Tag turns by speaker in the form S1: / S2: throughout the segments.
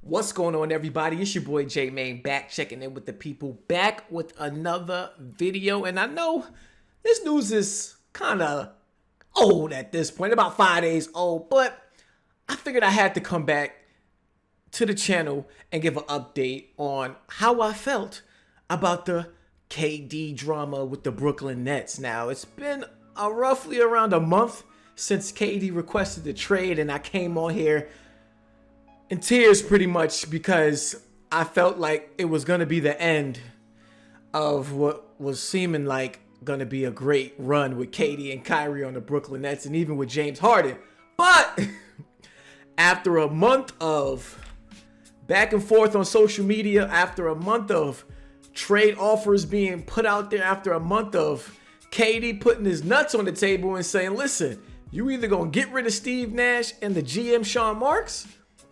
S1: What's going on, everybody? It's your boy J Main back checking in with the people, back with another video. And I know this news is kind of old at this point, about 5 days old, but I figured I had to come back to the channel and give an update on how I felt about the KD drama with the Brooklyn Nets. Now, it's been roughly around a month since KD requested the trade, and I came on here in tears pretty much because I felt like it was going to be the end of what was seeming like going to be a great run with KD and Kyrie on the Brooklyn Nets, and even with James Harden. But after a month of back and forth on social media, after a month of trade offers being put out there, after a month of KD putting his nuts on the table and saying, listen, you either going to get rid of Steve Nash and the GM Sean Marks,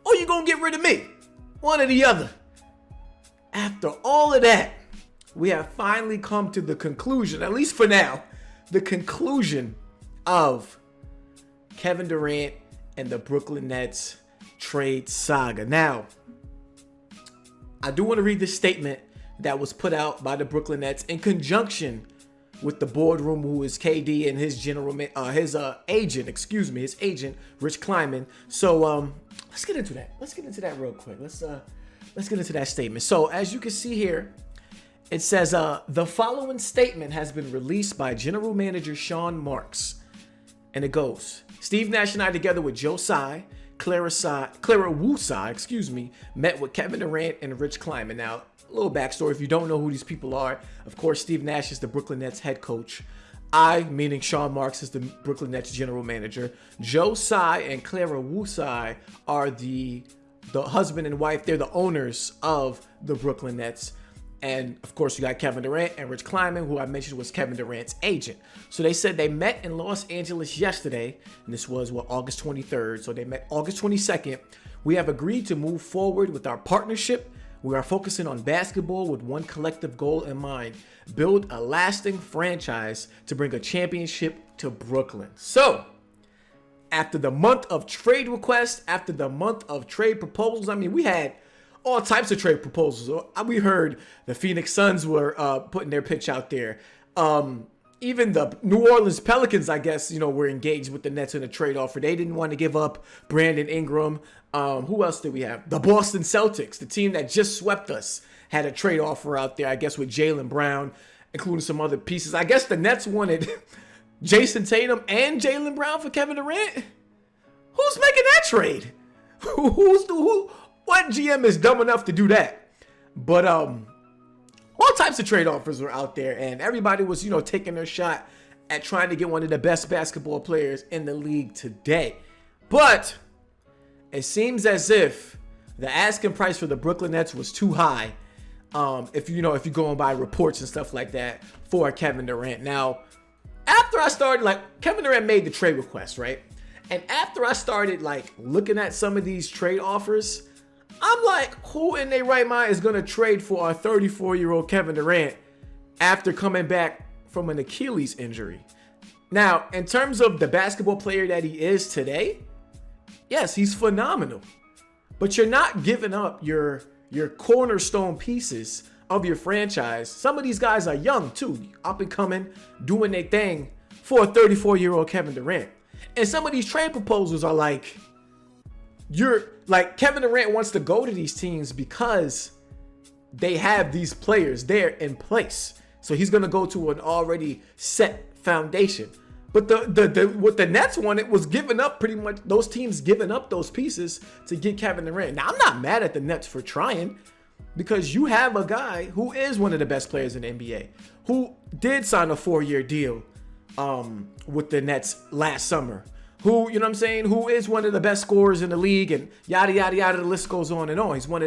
S1: or you going to get rid of me. One or the other. After all of that, we have finally come to the conclusion, at least for now, the conclusion of Kevin Durant and the Brooklyn Nets trade saga. Now, I do want to read this statement that was put out by the Brooklyn Nets in conjunction with the boardroom, who is KD and his agent, Rich Kleiman. So let's get into that. Let's get into that real quick. Let's get into that statement. So as you can see here, it says the following statement has been released by General Manager Sean Marks, and it goes: Steve Nash and I, together with Joe Tsai, Clara Wu Tsai, met with Kevin Durant and Rich Kleiman. Now, a little backstory, if you don't know who these people are, of course, Steve Nash is the Brooklyn Nets head coach. I, meaning Sean Marks, is the Brooklyn Nets general manager. Joe Tsai and Clara Wu Tsai are the husband and wife. They're the owners of the Brooklyn Nets. And, of course, you got Kevin Durant and Rich Kleiman, who I mentioned was Kevin Durant's agent. So they said they met in Los Angeles yesterday, and this was, August 23rd. So they met August 22nd. We have agreed to move forward with our partnership. We are focusing on basketball with one collective goal in mind: build a lasting franchise to bring a championship to Brooklyn. So, after the month of trade requests, after the month of trade proposals, I mean, we had all types of trade proposals. We heard the Phoenix Suns were putting their pitch out there. Even the New Orleans Pelicans, I guess, were engaged with the Nets in a trade offer. They didn't want to give up Brandon Ingram. Who else did we have? The Boston Celtics, the team that just swept us, had a trade offer out there, I guess, with Jaylen Brown, including some other pieces. I guess the Nets wanted Jason Tatum and Jaylen Brown for Kevin Durant. Who's making that trade? What GM is dumb enough to do that? But all types of trade offers were out there, and everybody was, taking their shot at trying to get one of the best basketball players in the league today. But it seems as if the asking price for the Brooklyn Nets was too high. If you're going by reports and stuff like that, for Kevin Durant. Now, after I started, Kevin Durant made the trade request, right? And after I started looking at some of these trade offers, I'm like, who in their right mind is going to trade for a 34-year-old Kevin Durant after coming back from an Achilles injury? Now, in terms of the basketball player that he is today, yes, he's phenomenal. But you're not giving up your cornerstone pieces of your franchise. Some of these guys are young, too, up and coming, doing their thing, for a 34-year-old Kevin Durant. And some of these trade proposals are Kevin Durant wants to go to these teams because they have these players there in place. So he's going to go to an already set foundation. But what the Nets wanted was giving up pretty much those teams giving up those pieces to get Kevin Durant. Now, I'm not mad at the Nets for trying, because you have a guy who is one of the best players in the NBA, who did sign a 4-year deal with the Nets last summer, who is one of the best scorers in the league, and yada, yada, yada, the list goes on and on. He's one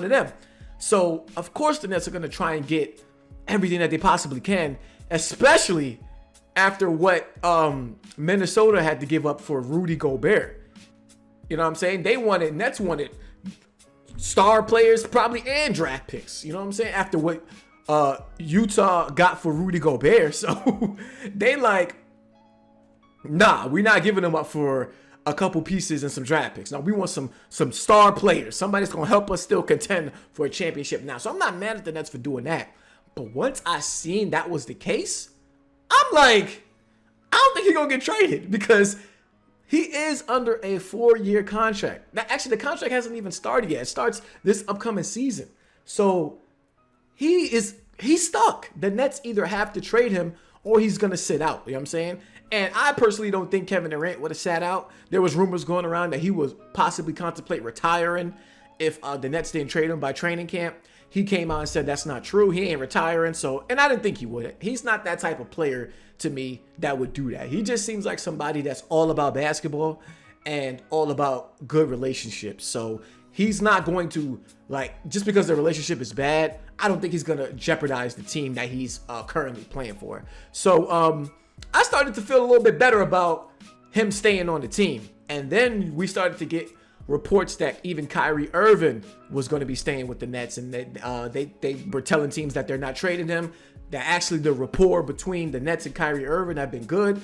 S1: of them. So, of course, the Nets are going to try and get everything that they possibly can, especially after what Minnesota had to give up for Rudy Gobert. You know what I'm saying? Nets wanted star players, probably, and draft picks. You know what I'm saying? After what Utah got for Rudy Gobert. So, they nah, we're not giving them up for a couple pieces and some draft picks. Now we want some star players, somebody that's gonna help us still contend for a championship now. So I'm not mad at the Nets for doing that. But once I seen that was the case, I'm like, I don't think he's gonna get traded because he is under a 4-year contract. Now, actually, the contract hasn't even started yet. It starts this upcoming season. So he's stuck. The Nets either have to trade him or he's going to sit out. You know what I'm saying? And I personally don't think Kevin Durant would have sat out. There was rumors going around that he would possibly contemplate retiring if the Nets didn't trade him by training camp. He came out and said that's not true. He ain't retiring. And I didn't think he would. He's not that type of player to me that would do that. He just seems like somebody that's all about basketball and all about good relationships. So he's not going to, like, just because the relationship is bad, I don't think he's going to jeopardize the team that he's currently playing for. So I started to feel a little bit better about him staying on the team. And then we started to get reports that even Kyrie Irving was going to be staying with the Nets, and they were telling teams that they're not trading him, that actually the rapport between the Nets and Kyrie Irving have been good,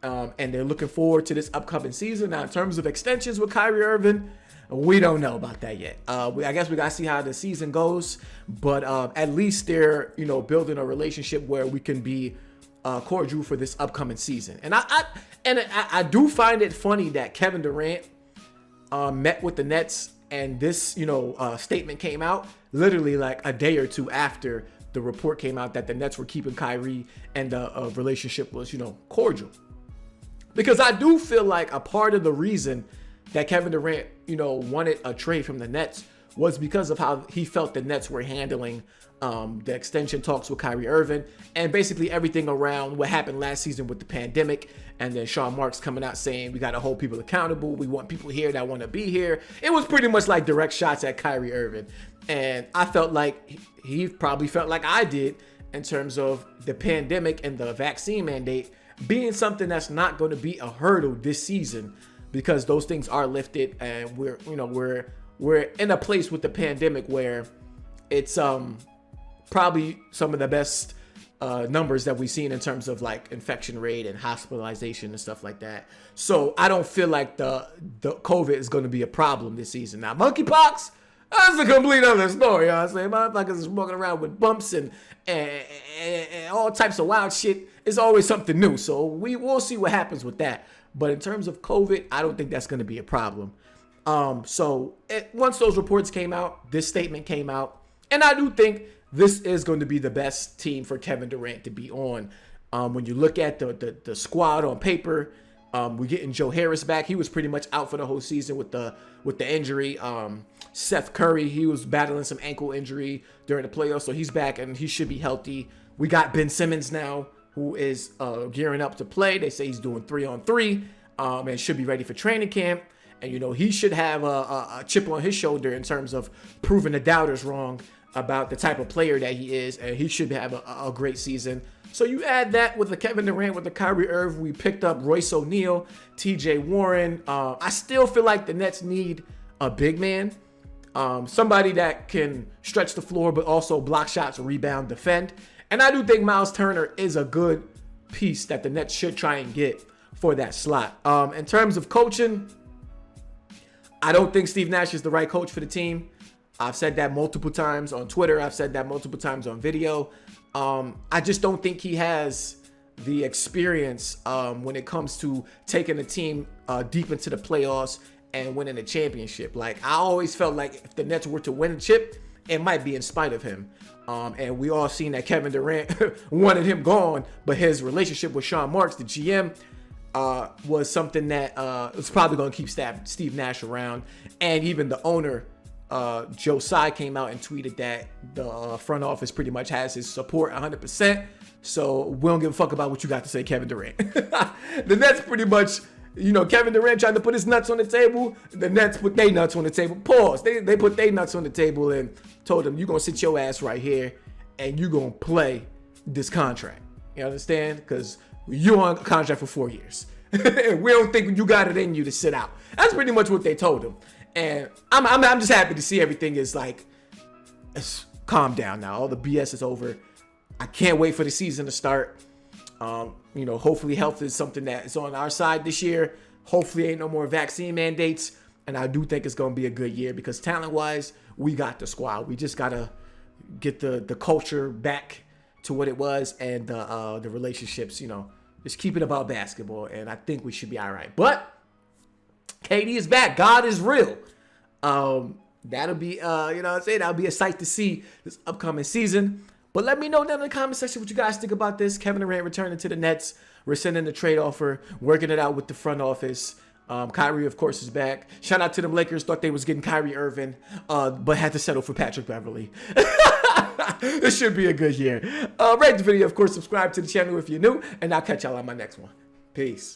S1: and they're looking forward to this upcoming season. Now, in terms of extensions with Kyrie Irving, we don't know about that yet. I guess we got to see how the season goes, but at least they're, building a relationship where we can be cordial for this upcoming season. And I do find it funny that Kevin Durant met with the Nets, and this, statement came out literally like a day or two after the report came out that the Nets were keeping Kyrie and the relationship was, cordial. Because I do feel like a part of the reason that Kevin Durant, wanted a trade from the Nets was because of how he felt the Nets were handling the extension talks with Kyrie Irving and basically everything around what happened last season with the pandemic. And then Sean Marks coming out saying we got to hold people accountable. We want people here that want to be here. It was pretty much like direct shots at Kyrie Irving. And I felt like he probably felt like I did in terms of the pandemic and the vaccine mandate being something that's not going to be a hurdle this season, because those things are lifted and we're in a place with the pandemic where it's probably some of the best numbers that we've seen in terms of like infection rate and hospitalization and stuff like that. So I don't feel like the COVID is going to be a problem this season. Now, monkeypox, that's a complete other story. You know what I'm saying? Motherfuckers is walking around with bumps and all types of wild shit. It's always something new. So we'll see what happens with that. But in terms of COVID, I don't think that's going to be a problem. Once those reports came out, this statement came out, and I do think this is going to be the best team for Kevin Durant to be on. When you look at the squad on paper, we're getting Joe Harris back. He was pretty much out for the whole season with the injury. Seth Curry, he was battling some ankle injury during the playoffs, so he's back and he should be healthy. We got Ben Simmons now, who is gearing up to play. They say he's doing 3-on-3 and should be ready for training camp. And, he should have a chip on his shoulder in terms of proving the doubters wrong about the type of player that he is. And he should have a great season. So you add that with the Kevin Durant, with the Kyrie Irving. We picked up Royce O'Neal, TJ Warren. I still feel like the Nets need a big man. Somebody that can stretch the floor, but also block shots, rebound, defend. And I do think Miles Turner is a good piece that the Nets should try and get for that slot. In terms of coaching, I don't think Steve Nash is the right coach for the team. I've said that multiple times on Twitter. I've said that multiple times on video. I just don't think he has the experience when it comes to taking a team deep into the playoffs and winning a championship. Like, I always felt like if the Nets were to win a chip, it might be in spite of him. And we all seen that Kevin Durant wanted him gone, but his relationship with Sean Marks, the GM, was something that was probably going to keep Steve Nash around. And even the owner, Joe Tsai, came out and tweeted that the front office pretty much has his support 100%. So we don't give a fuck about what you got to say, Kevin Durant. The Nets pretty much, Kevin Durant tried to put his nuts on the table. The Nets put their nuts on the table. Pause. They put their nuts on the table and told him, you're going to sit your ass right here and you're going to play this contract. You understand? Because you're on a contract for 4 years. We don't think you got it in you to sit out. That's pretty much what they told him. And I'm just happy to see everything is like, it's calmed down now. All the BS is over. I can't wait for the season to start. Hopefully health is something that is on our side this year. Hopefully ain't no more vaccine mandates. And I do think it's going to be a good year because talent-wise, we got the squad. We just got to get the culture back to what it was and the relationships, just keep it about basketball. And I think we should be all right. But KD is back. God is real. That'll be, that'll be a sight to see this upcoming season. But let me know down in the comment section what you guys think about this. Kevin Durant returning to the Nets, rescinding the trade offer, working it out with the front office. Kyrie, of course, is back. Shout out to them Lakers. Thought they was getting Kyrie Irving, but had to settle for Patrick Beverly. This should be a good year. Rate the video, of course. Subscribe to the channel if you're new, and I'll catch y'all on my next one. Peace.